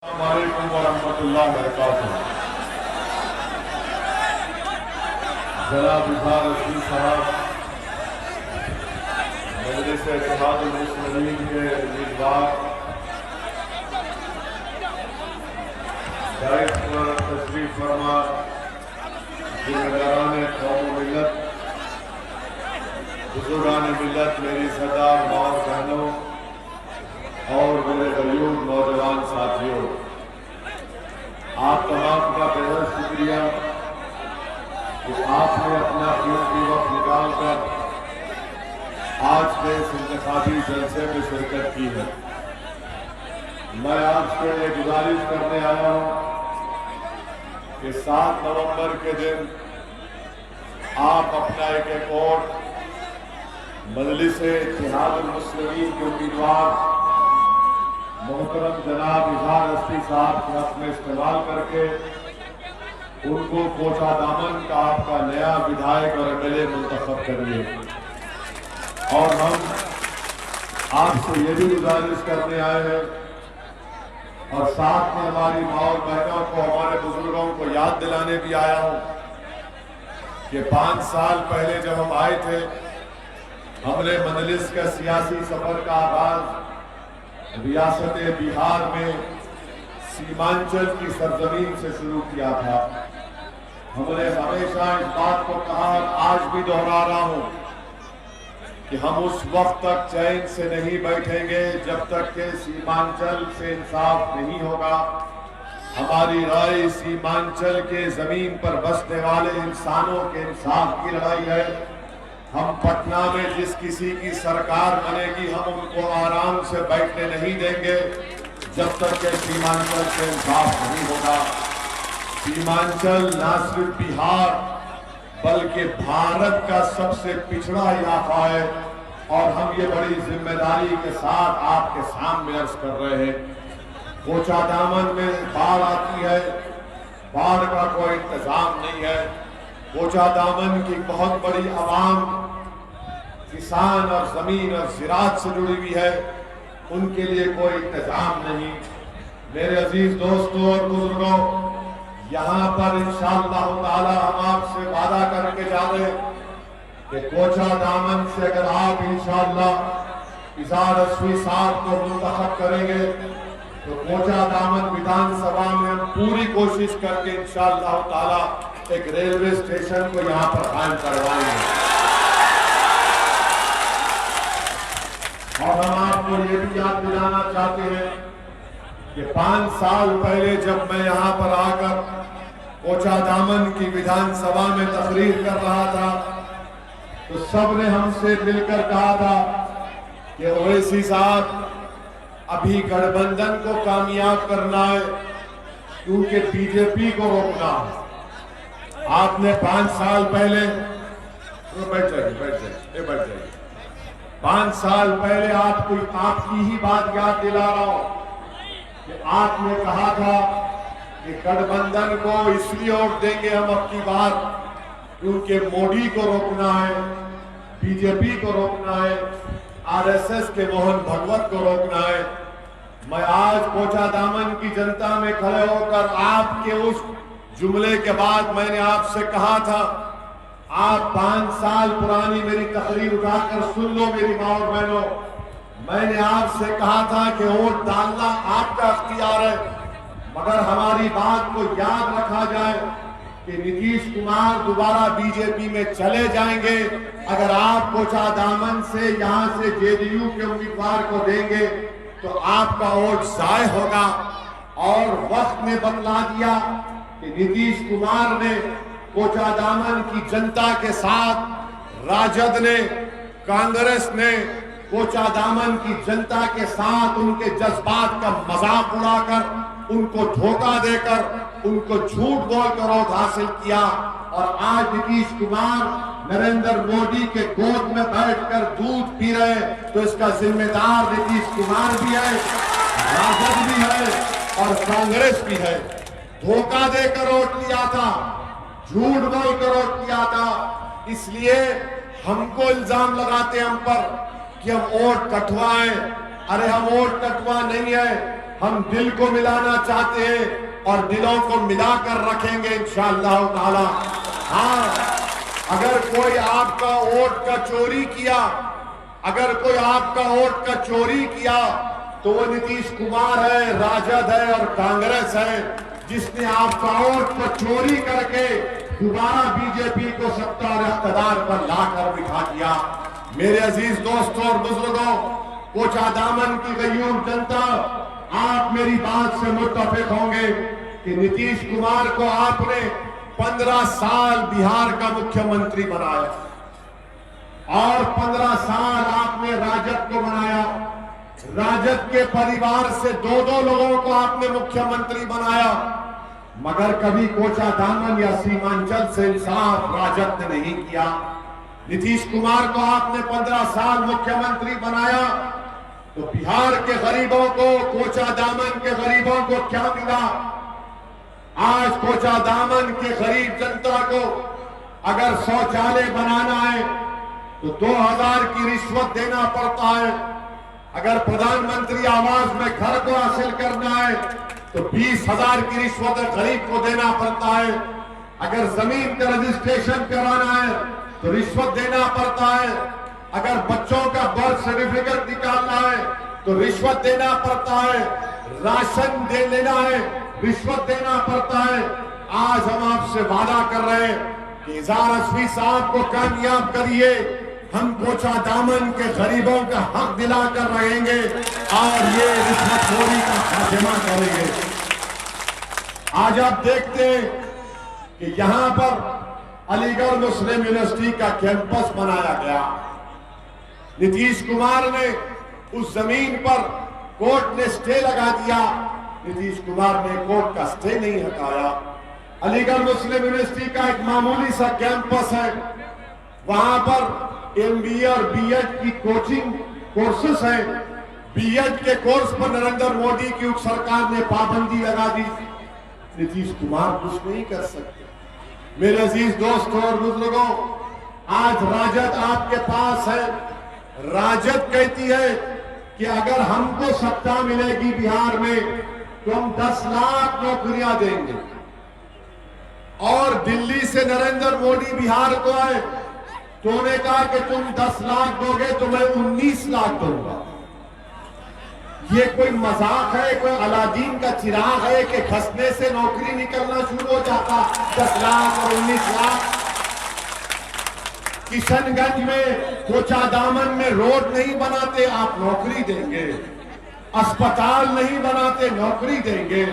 वालेकुम वरहमतुल्लाहि वबरकातुहू। जनाब इज़हार रशीद साहब, मजलिस इत्तेहादुल मुस्लिमीन के उम्मीदवार, डाइस पर तशरीफ फरमा जिम्मेदारान कौम मिल्लत, बुजुर्गान मिल्लत, मेरी सरदार माँ बहनों और मेरे गरीब नौजवान साथियों, आप तमाम का बेहद शुक्रिया कि आपने अपना कीमती वक्त निकाल कर आज के इस इंतखाबी जलसे में शिरकत की है। मैं आपसे ये गुजारिश करने आया हूँ कि 7 नवंबर के दिन आप अपना एक वोट मजलिस इत्तेहादुल मुस्लिमीन के उम्मीदवार मोहतरम जनाब इज़हार रशीद साहब के हक में इस्तेमाल करके उनको कोचा दामन का आपका नया विधायक और एमएलए मुंतखब करिए। और हम आपसे ये भी गुजारिश करने आए हैं और साथ में हमारी माँ और बहनों को, हमारे बुजुर्गों को याद दिलाने भी आया हूँ कि 5 साल पहले जब हम आए थे, हमने मजलिस का सियासी सफर का आगाज रियासत बिहार में सीमांचल की सरजमीन से शुरू किया था। हमने हमेशा इस बात को कहा और आज भी दोहरा रहा हूं कि हम उस वक्त तक चैन से नहीं बैठेंगे जब तक के सीमांचल से इंसाफ नहीं होगा। हमारी राय सीमांचल के जमीन पर बसने वाले इंसानों के इंसाफ की लड़ाई है। हम पटना में जिस किसी की सरकार बनेगी, हम उनको आराम से बैठने नहीं देंगे जब तक के सीमांचल से इंसाफ नहीं होगा। सीमांचल न सिर्फ बिहार बल्कि भारत का सबसे पिछड़ा इलाका है और हम ये बड़ी जिम्मेदारी के साथ आपके सामने अर्ज कर रहे हैं। कोचा दामन में बाढ़ आती है, बाढ़ का कोई इंतजाम नहीं है। कोचा दामन की बहुत बड़ी आवाम किसान और जमीन और ज़राअत से जुड़ी हुई है, उनके लिए कोई इंतजाम नहीं। मेरे अजीज दोस्तों और बुजुर्गों, यहाँ पर इंशाअल्लाह ताला हम आपसे वादा करके जा रहे कि कोचा दामन से अगर आप इंशाअल्लाह इज़हार रशीद साहब को मुंतखब करेंगे तो कोचा दामन विधानसभा में हम पूरी कोशिश करके इंशाअल्लाह ताला एक रेलवे स्टेशन को यहाँ पर कायम करवाएंगे। और हम आपको ये भी याद दिलाना चाहते हैं कि 5 साल पहले जब मैं यहाँ पर आकर कोचा दामन की विधानसभा में तकरीर कर रहा था तो सबने हमसे मिलकर कहा था कि ओवैसी साहब, अभी गठबंधन को कामयाब करना है क्योंकि बीजेपी को रोकना है। आपने 5 साल पहले, बैठ जाइए 5 साल पहले आपकी ही बात याद दिला रहा हूं कि आपने कहा था कि गठबंधन को इसलिए वोट देंगे हम अब की बार क्योंकि मोदी को रोकना है, बीजेपी को रोकना है, आरएसएस के मोहन भगवत को रोकना है। मैं आज कोचा दामन की जनता में खड़े होकर आपके उस जुमले के बाद मैंने आपसे कहा था, आप 5 साल पुरानी मेरी तकरीर उठाकर सुन लो मेरी माँ और बहनों। मैंने आपसे कहा था कि वोट डालना आपका अख्तियार है, मगर हमारी बात को याद रखा जाए कि नीतीश कुमार दोबारा बीजेपी में चले जाएंगे अगर आप कोचा दामन से यहाँ से जेडीयू के उम्मीदवार को देंगे तो आपका वोट जाय होगा। और वक्त ने बतला दिया कि नीतीश कुमार ने कोचा दामन की जनता के साथ, राजद ने, कांग्रेस ने कोचा दामन की जनता के साथ उनके जज्बात का मजाक उड़ाकर, उनको धोखा देकर, उनको झूठ बोलकर वोट हासिल किया। और आज नीतीश कुमार नरेंद्र मोदी के गोद में बैठकर दूध पी रहे, तो इसका जिम्मेदार नीतीश कुमार भी है, राजद भी है और कांग्रेस भी है। धोखा देकर वोट लिया था, झूठ बोलकर वोट किया था, इसलिए हमको इल्जाम लगाते हम पर कि हम वोट कटवाएं। अरे हम वोट कटवा नहीं है, हम दिल को मिलाना चाहते हैं और दिलों को मिलाकर रखेंगे इंशाअल्लाह ताला। हाँ, अगर कोई आपका वोट का चोरी किया, अगर कोई आपका वोट का चोरी किया तो वो नीतीश कुमार है, राजद है और कांग्रेस है, जिसने आपका वोट को चोरी करके दोबारा बीजेपी को सत्ता और इख्तिदार पर लाकर बिठा दिया। मेरे अजीज दोस्तों और बुजुर्गों, कोचा दामन की गयूर जनता, आप मेरी बात से मुत्तफिक होंगे कि नीतीश कुमार को आपने 15 साल बिहार का मुख्यमंत्री बनाया और 15 साल आपने राजद को बनाया। राजद के परिवार से दो लोगों को आपने मुख्यमंत्री बनाया, मगर कभी कोचा दामन या सीमांचल से इंसाफ राजद ने नहीं किया। नीतीश कुमार को आपने 15 साल मुख्यमंत्री बनाया तो बिहार के गरीबों को, कोचा दामन के गरीबों को क्या मिला? आज कोचा दामन के गरीब जनता को अगर शौचालय बनाना है तो 2000 की रिश्वत देना पड़ता है। अगर प्रधानमंत्री आवास में घर को हासिल करना है तो 20,000 की रिश्वत गरीब को देना पड़ता है। अगर जमीन का रजिस्ट्रेशन कराना है तो रिश्वत देना पड़ता है। अगर बच्चों का बर्थ सर्टिफिकेट निकालना है तो रिश्वत देना पड़ता है। राशन दे लेना है, रिश्वत देना पड़ता है। आज हम आपसे वादा कर रहे हैं कि इज़हार रज़वी साहब को कामयाब करिए, हम कोचा दामन के गरीबों का हक दिलाकर रहेंगे और ये रिश्वतखोरी का खात्मा करेंगे। आज आप देखते हैं कि यहां पर अलीगढ़ मुस्लिम यूनिवर्सिटी का कैंपस बनाया गया। नीतीश कुमार ने उस जमीन पर कोर्ट ने स्टे लगा दिया, नीतीश कुमार ने कोर्ट का स्टे नहीं हटाया। अलीगढ़ मुस्लिम यूनिवर्सिटी का एक मामूली सा कैंपस है, वहां पर MBA और BEd की कोचिंग कोर्सेस हैं। BEd के कोर्स पर नरेंद्र मोदी की सरकार ने पाबंदी लगा दी। नीतीश कुमार कुछ नहीं कर सकते। मेरे अजीज दोस्तों और बुजुर्गों, आज राजद आपके पास है। राजद कहती है कि अगर हमको सत्ता मिलेगी बिहार में तो हम 10 लाख नौकरियां देंगे, और दिल्ली से नरेंद्र मोदी बिहार को आए तो उन्होंने कहा कि तुम 10 लाख दोगे तो मैं 19 लाख दूंगा। ये कोई मजाक है, कोई अलादीन का चिराग है कि खसने से नौकरी निकलना शुरू हो जाता? 10 लाख और 19 लाख। किशनगंज में, कोचा दामन में रोड नहीं बनाते, आप नौकरी देंगे। अस्पताल नहीं बनाते, नौकरी देंगे।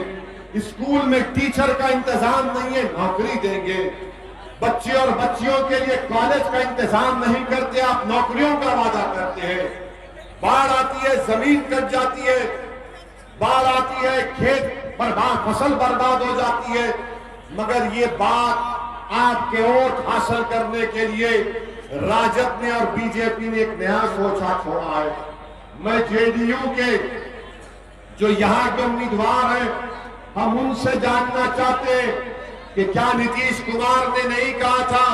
स्कूल में टीचर का इंतजाम नहीं है, नौकरी देंगे। बच्चे और बच्चियों के लिए कॉलेज का इंतजाम नहीं करते, आप नौकरियों का वादा करते हैं। बाढ़ आती है, जमीन कट जाती है, बाढ़ आती है, खेत बर्बाद, फसल बर्बाद हो जाती है, मगर ये बात आपके वोट हासिल करने के लिए राजद ने और बीजेपी ने एक नया सोचा छोड़ा है। मैं जेडीयू के जो यहां के उम्मीदवार हैं, हम उनसे जानना चाहते हैं कि क्या नीतीश कुमार ने नहीं कहा था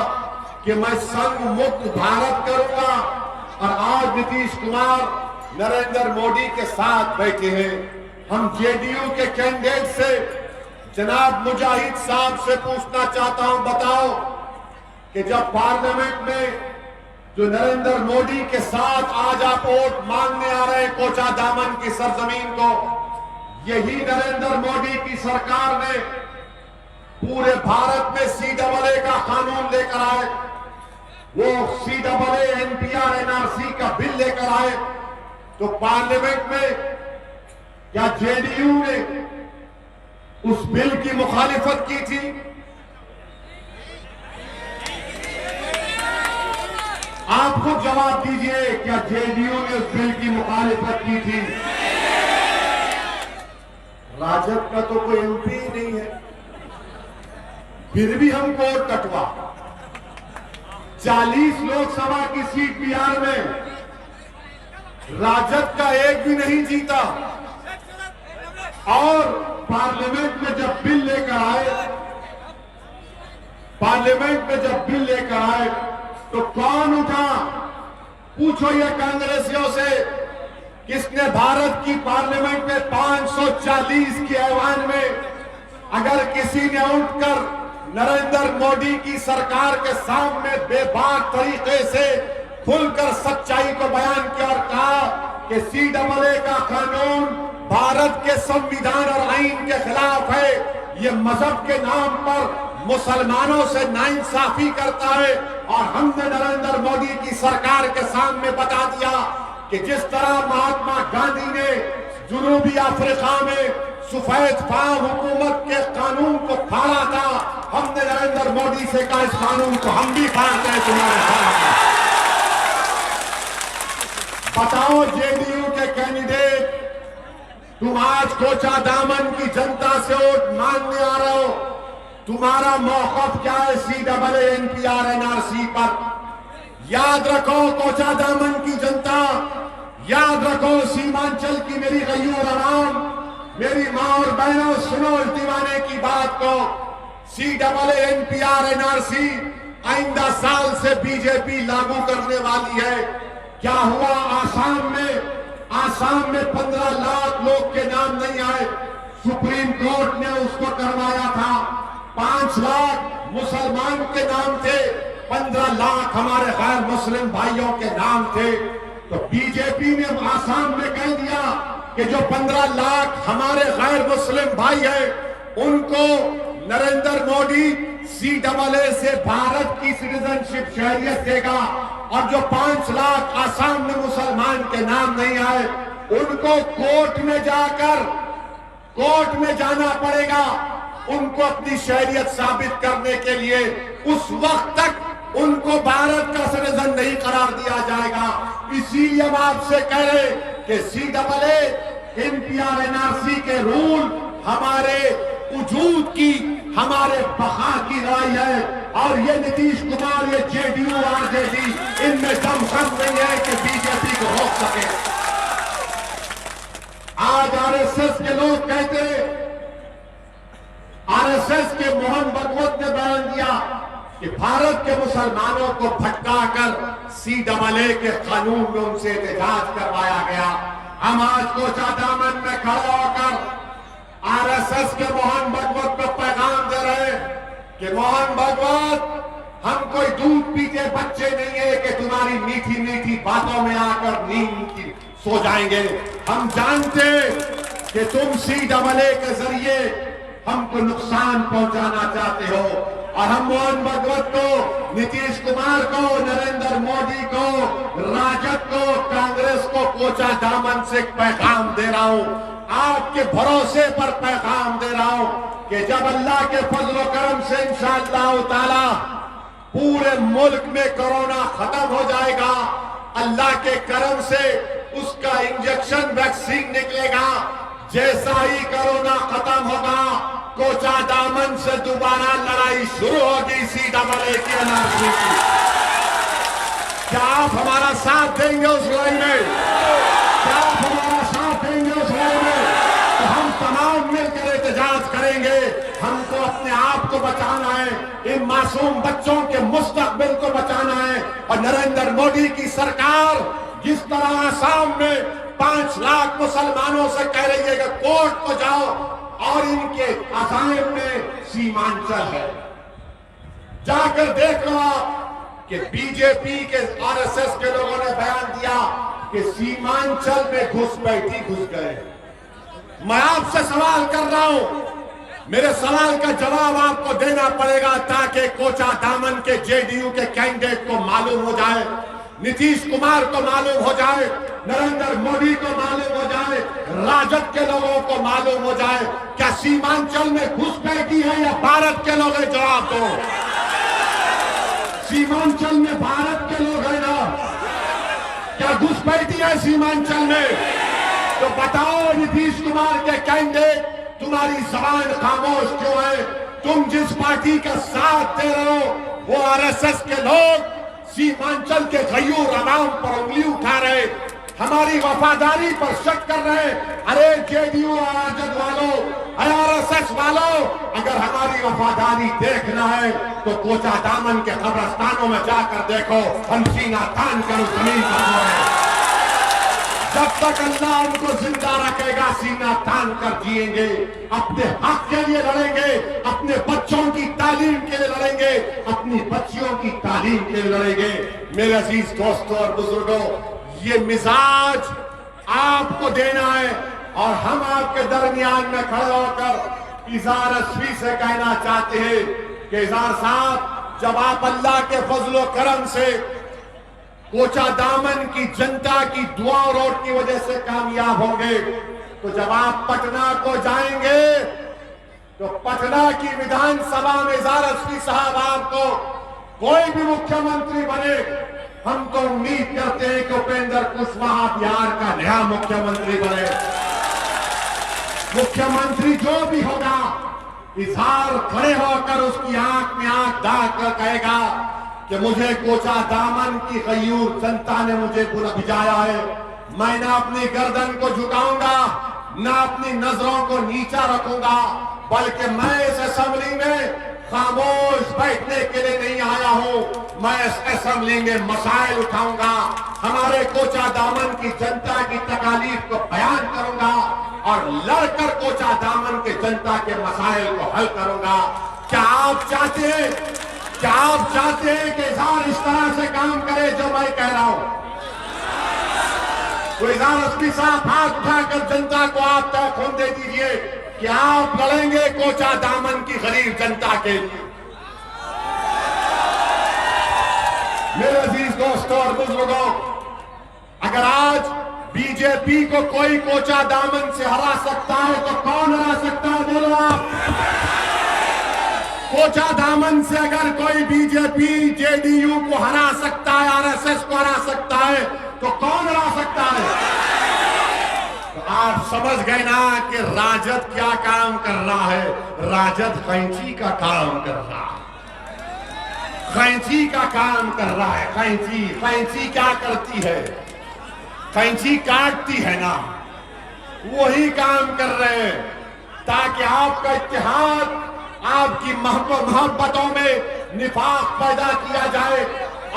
कि मैं संघ मुक्त भारत करूंगा, और आज नीतीश कुमार नरेंद्र मोदी के साथ बैठे हैं। हम जेडीयू के कैंडिडेट से जनाब मुजाहिद साहब से पूछना चाहता हूं, बताओ कि जब पार्लियामेंट में जो नरेंद्र मोदी के साथ आज आप वोट मांगने आ रहे हैं कोचा दामन की सरजमीन को, यही नरेंद्र मोदी की सरकार ने पूरे भारत में CAA का कानून लेकर आए, वो CAA NPR NRC का बिल लेकर आए, तो पार्लियामेंट में क्या जेडीयू ने उस बिल की मुखालिफत की थी? आप खुद जवाब दीजिए, क्या जेडीयू ने उस बिल की मुखालिफत की थी? राजद का तो कोई MP ही नहीं है, फिर भी हम वोट कटवा। 40 लोकसभा की सीट बिहार में राजद का एक भी नहीं जीता, और पार्लियामेंट में जब बिल लेकर आए, पार्लियामेंट में जब बिल लेकर आए तो कौन उठा? पूछो ये कांग्रेसियों से किसने भारत की पार्लियामेंट में 540 के ऐवान में अगर किसी ने उठकर नरेंद्र मोदी की सरकार के सामने बेबाक तरीके से खुलकर सच्चाई को बयान किया और कहा कि CAA का कानून भारत के संविधान और आईन के खिलाफ है, ये मजहब के नाम पर मुसलमानों से नाइंसाफी करता है, और हमने नरेंद्र मोदी की सरकार के सामने बता दिया कि जिस तरह महात्मा गांधी ने जनूबी अफ्रीका में सफेद फाम हुकूमत के कानून को फाड़ा था, हमने नरेंद्र मोदी से कहा इस कानून को हम भी फाड़ते हैं तुम्हारे साथ। बताओ JDU के कैंडिडेट, तुम आज कोचा दामन की जनता से वोट मांगने आ रहे हो, तुम्हारा मौक़िफ़ क्या है CAA NPR NRC पर? याद रखो कोचा दामन की जनता, याद रखो सीमांचल की मेरी गयूर आवाम, मेरी माँ और बहनों, सुनो इस दीवाने की बात को। CAA NPR NRC आइंदा साल से बीजेपी लागू करने वाली है। क्या हुआ आसाम में? आसाम में 15 लाख लोग के नाम नहीं आए, सुप्रीम कोर्ट ने उसको करवाया था। 5 लाख मुसलमान के नाम थे, 15 लाख हमारे गैर मुस्लिम भाइयों के नाम थे। तो बीजेपी ने आसाम में कह दिया कि जो 15 लाख हमारे गैर मुस्लिम भाई हैं उनको नरेंद्र मोदी CAA से भारत की सिटीजनशिप शहरियत देगा, और जो 5 लाख आसाम में मुसलमान के नाम नहीं आए उनको कोर्ट में जाना पड़ेगा उनको अपनी शहरियत साबित करने के लिए। उस वक्त तक उनको भारत का सिटीजन नहीं करार दिया जाएगा। इसीलिए हम आपसे कह रहे कि CAA NPR NRC के रूल हमारे वजूद की, हमारे बका की लड़ाई है, और ये नीतीश कुमार, ये JDU RJD, इनमें दम कम नहीं है कि बीजेपी को रोक सके। आज RSS के लोग कहते, RSS के मोहन भागवत ने बयान दिया कि भारत के मुसलमानों को भटकाकर CAA के कानून में उनसे एहतजाज करवाया गया। हम आज कोचा दामन में खड़ा होकर RSS के मोहन भागवत को पैगाम दे रहे हैं कि मोहन भागवत, हम कोई दूध पीते बच्चे नहीं है कि तुम्हारी मीठी मीठी बातों में आकर नींद की सो जाएंगे। हम जानते कि तुम CAA के जरिए हमको नुकसान पहुंचाना चाहते हो, और हम मोहन भागवत को, नीतीश कुमार को, नरेंद्र मोदी को, राजद को, कांग्रेस को कोचा दामन से पैगाम दे रहा हूं, आपके भरोसे पर पैगाम दे रहा हूं कि जब अल्लाह के फजल करम से इंशाअल्लाह ताला पूरे मुल्क में कोरोना खत्म हो जाएगा, अल्लाह के करम से उसका इंजेक्शन वैक्सीन निकलेगा। जैसा ही कोरोना खत्म होगा, कोचा दामन से दोबारा लड़ाई शुरू होगी CAA की NRC की। क्या आप हमारा साथ देंगे उस लड़ाई में? क्या आप हमारा साथ देंगे उस लड़ाई में? तो हम तमाम मिलकर एहतजाज करेंगे। हमको अपने आप को बचाना है, इन मासूम बच्चों के मुस्तकबिल को बचाना है। और नरेंद्र मोदी की सरकार जिस तरह आसाम में 5 लाख मुसलमानों से कह रही है कि कोर्ट को जाओ, और इनके अजायब में सीमांचल है, जाकर देख लो आप कि बीजेपी के RSS के लोगों ने बयान दिया कि सीमांचल में घुसपैठी घुस गए। मैं आपसे सवाल कर रहा हूं, मेरे सवाल का जवाब आपको देना पड़ेगा ताकि कोचा दामन के JDU के कैंडिडेट को मालूम हो जाए, नीतीश कुमार को मालूम हो जाए, नरेंद्र मोदी को मालूम हो जाए, राजद के लोगों को मालूम हो जाए, क्या सीमांचल में घुसपैठी है या भारत के लोग हैं? जवाब दो। सीमांचल में भारत के लोग हैं ना? क्या घुसपैठी है सीमांचल में? तो बताओ नीतीश कुमार के कैंडिडेट, तुम्हारी जबान खामोश क्यों है? तुम जिस पार्टी का साथ दे रहे हो वो RSS के लोग सीमांचल के गयूर आवाम पर उंगली उठा रहे, हमारी वफादारी पर शक कर रहे। अरे JDU राजद वालों, RSS वालों, अगर हमारी वफादारी देखना है तो कोचा दामन के कब्रिस्तानों में जाकर देखो, हम सीना तान कर उस जमीन पर जब तक अल्लाह उनको जिंदा रखेगा सीना तान कर जिएंगे, अपने हक के लिए लड़ेंगे, अपने बच्चों की तालीम के लिए लड़ेंगे, अपनी बच्चियों की तालीम के लिए लड़ेंगे। मेरे अजीज दोस्तों और बुजुर्गों, ये मिजाज आपको देना है और हम आपके दरमियान में खड़े होकर इज़हार अस्वी से कहना चाहते हैं कि इज़हार साहब, जब आप अल्लाह के फजलो करम से कोचा दामन की जनता की दुआ और वोट की वजह से कामयाब होंगे, तो जब आप पटना को जाएंगे तो पटना की विधानसभा में इज़हार अस्वी साहब आपको कोई भी मुख्यमंत्री बने, हम तो उम्मीद करते हैं कि उपेंद्र कुशवाहा बिहार का नया मुख्यमंत्री बने। मुख्यमंत्री जो भी होगा, इज़हार खड़े होकर उसकी आंख में आंख डाल कर कहेगा कि मुझे कोचा दामन की गयूर जनता ने मुझे भिजाया है, मैं ना अपनी गर्दन को झुकाऊंगा, ना अपनी नजरों को नीचा रखूंगा, बल्कि मैं इस असेंबली में खामोश बैठने के लिए नहीं आया हूं, मैं इस असेंबली में मसाइल उठाऊंगा, हमारे कोचा दामन की जनता की तकालीफ को बयान करूंगा और लड़कर कोचा दामन के जनता के मसाइल को हल करूंगा। क्या आप चाहते हैं कि इज़हार इस तरह से काम करे जो मैं कह रहा हूं? तो इज़हार अस्वी साहब हाथ उठाकर जनता को आप तय खून दे दीजिए कि आप लड़ेंगे कोचा दामन की गरीब जनता के लिए। मेरे अजीज दोस्तों और बुजुर्गों, अगर आज बीजेपी को कोई कोचा दामन से हरा सकता है तो कौन हरा सकता है? बोलो आप। कोचा दामन से अगर कोई बीजेपी जेडीयू को हरा सकता है, आरएसएस को हरा सकता है, तो कौन हरा सकता है? तो आप समझ गए ना कि राजद क्या काम कर रहा है? राजद कैंची का काम कर रहा है, कैंची का काम कर रहा है। कैंची क्या करती है? कैंची काटती है ना, वही काम कर रहे हैं ताकि आपका इत्तेहाद, आपकी मोहब्बतों में निफाक पैदा किया जाए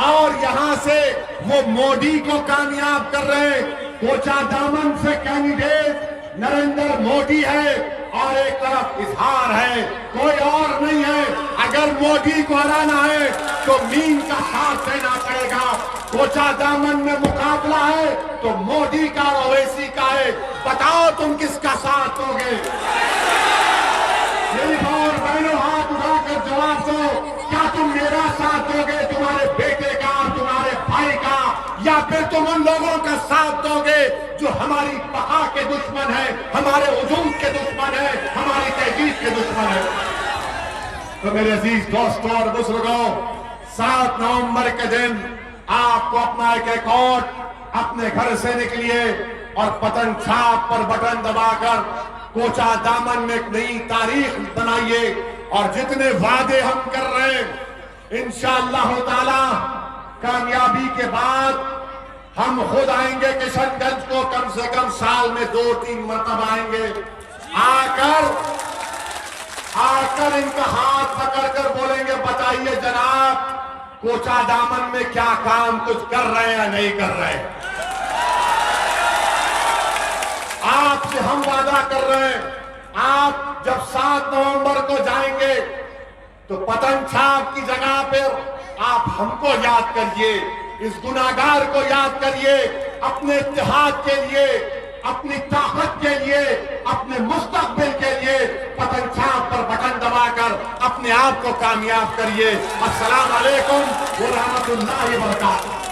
और यहां से वो मोदी को कामयाब कर रहे हैं। कोचा दामन से कैंडिडेट नरेंद्र मोदी है और एक तरफ इज़हार है, कोई और नहीं है। अगर मोदी को हराना है तो मीन का साथ देना पड़ेगा। कोचा दामन में मुकाबला है तो मोदी का और ओवैसी का है। बताओ तुम किसका साथ दोगे? मेरी और बहनों, हाथ उठाकर जवाब दो, क्या तुम मेरा साथ दोगे, तुम्हारे बेटे का, तुम्हारे भाई का, या फिर तुम उन लोगों का साथ दोगे जो हमारी बका के दुश्मन है, हमारे वजूद के दुश्मन है, हमारी तहजीब के दुश्मन है? तो मेरे अजीज दोस्तों और बुजुर्गों, 7 नवंबर के दिन आपको अपना एक रिकॉर्ड अपने घर से निकलिए और पतंग छाप पर बटन दबाकर कोचा दामन में एक नई तारीख बनाइए। और जितने वादे हम कर रहे हैं, इंशाअल्लाह ताला कामयाबी के बाद हम खुद आएंगे किशनगंज को, कम से कम साल में 2-3 मरतबा आएंगे। आकर इनका हाथ पकड़कर बोलेंगे, बताइए जनाब, कोचा दामन में क्या काम कुछ कर रहे हैं या नहीं कर रहे? आपसे हम वादा कर रहे हैं, आप जब 7 नवंबर को जाएंगे तो पतंग छाप की जगह पर आप हमको याद करिए, इस गुनाहगार को याद करिए, अपने इत्तेहाद के लिए, अपनी ताकत के लिए, अपने मुस्तकबिल के लिए पतंग छाप पर बटन दबाकर अपने आप को कामयाब करिए। अस्सलाम वालेकुम व रहमतुल्लाहि व बरकातहू।